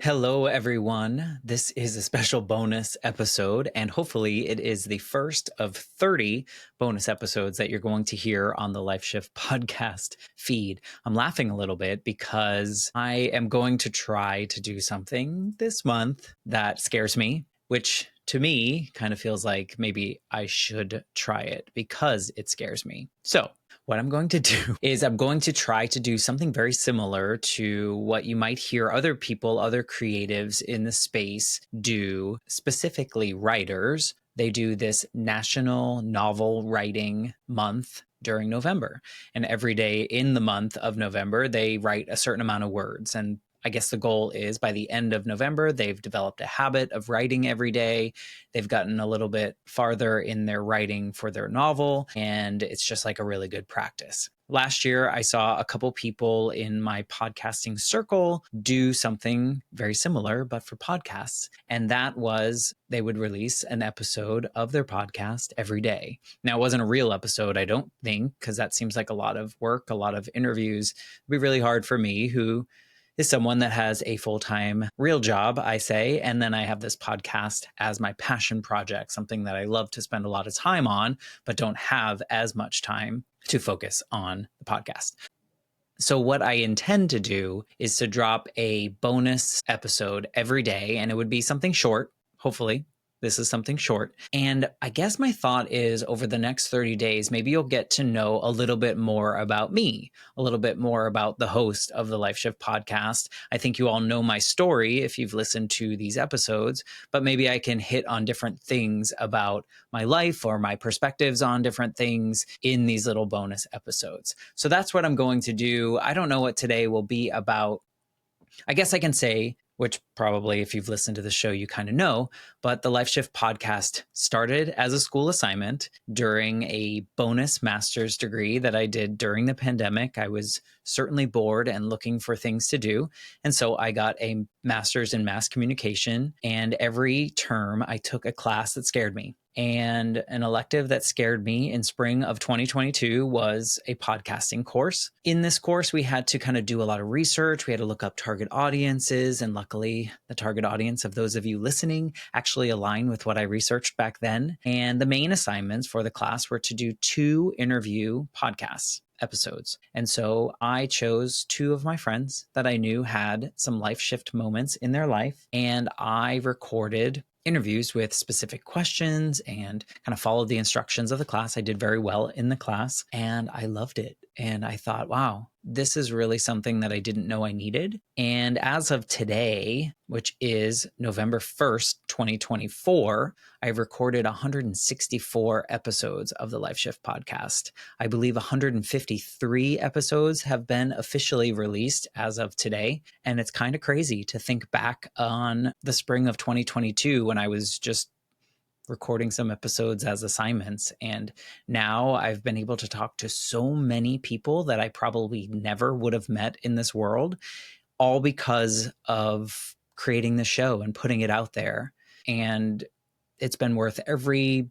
Hello, everyone. This is a special bonus episode, and hopefully it is the first of 30 bonus episodes that you're going to hear on the Life Shift podcast feed. I'm laughing a little bit because I am going to try to do something this month that scares me, which to me kind of feels like maybe I should try it because it scares me. So what I'm going to do is I'm going to try to do something very similar to what you might hear other people, other creatives in the space do, specifically writers. They do this National Novel Writing Month during November. And every day in the month of November, they write a certain amount of words. And I guess the goal is by the end of November, they've developed a habit of writing every day. They've gotten a little bit farther in their writing for their novel, and it's just like a really good practice. Last year, I saw a couple people in my podcasting circle do something very similar, but for podcasts. And that was they would release an episode of their podcast every day. Now, it wasn't a real episode, I don't think, because that seems like a lot of work, a lot of interviews. It'd be really hard for me, who is someone that has a full-time real job, I say, and then I have this podcast as my passion project, something that I love to spend a lot of time on, but don't have as much time to focus on the podcast. So what I intend to do is to drop a bonus episode every day, and it would be something short, hopefully. This is something short. And I guess my thought is over the next 30 days, maybe you'll get to know a little bit more about me, a little bit more about the host of the Life Shift podcast. I think you all know my story if you've listened to these episodes, but maybe I can hit on different things about my life or my perspectives on different things in these little bonus episodes. So that's what I'm going to do. I don't know what today will be about. I guess I can say, which probably if you've listened to the show, you kind of know, but the Life Shift podcast started as a school assignment during a bonus master's degree that I did during the pandemic. I was certainly bored and looking for things to do. And so I got a master's in mass communication, and every term I took a class that scared me. And an elective that scared me in spring of 2022 was a podcasting course. In this course, we had to kind of do a lot of research. We had to look up target audiences. And luckily, the target audience of those of you listening actually align with what I researched back then. And the main assignments for the class were to do 2 interview podcasts episodes. And so I chose 2 of my friends that I knew had some life shift moments in their life. And I recorded interviews with specific questions and kind of followed the instructions of the class. I did very well in the class and I loved it. And I thought, wow, this is really something that I didn't know I needed. And as of today, which is November 1st, 2024, I've recorded 164 episodes of the Life Shift podcast. I believe 153 episodes have been officially released as of today. And it's kind of crazy to think back on the spring of 2022 when I was just recording some episodes as assignments. And now I've been able to talk to so many people that I probably never would have met in this world, all because of creating the show and putting it out there. And it's been worth every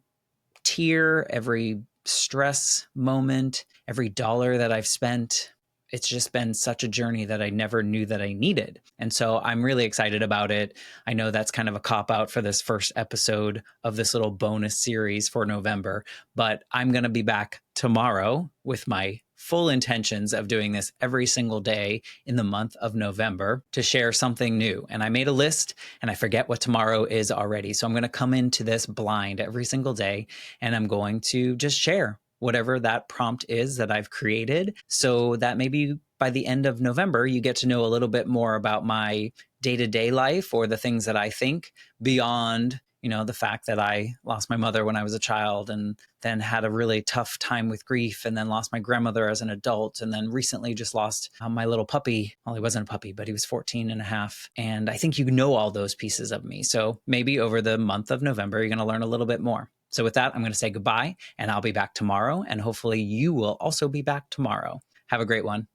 tear, every stress moment, every dollar that I've spent. It's just been such a journey that I never knew that I needed. And so I'm really excited about it. I know that's kind of a cop-out for this first episode of this little bonus series for November, but I'm going to be back tomorrow with my full intentions of doing this every single day in the month of November to share something new. And I made a list and I forget what tomorrow is already. So I'm going to come into this blind every single day and I'm going to just share whatever that prompt is that I've created, so that maybe by the end of November, you get to know a little bit more about my day-to-day life or the things that I think beyond, the fact that I lost my mother when I was a child and then had a really tough time with grief and then lost my grandmother as an adult and then recently just lost my little puppy. Well, he wasn't a puppy, but he was 14 and a half. And I think you know all those pieces of me. So maybe over the month of November, you're going to learn a little bit more. So with that, I'm going to say goodbye and I'll be back tomorrow. And hopefully you will also be back tomorrow. Have a great one.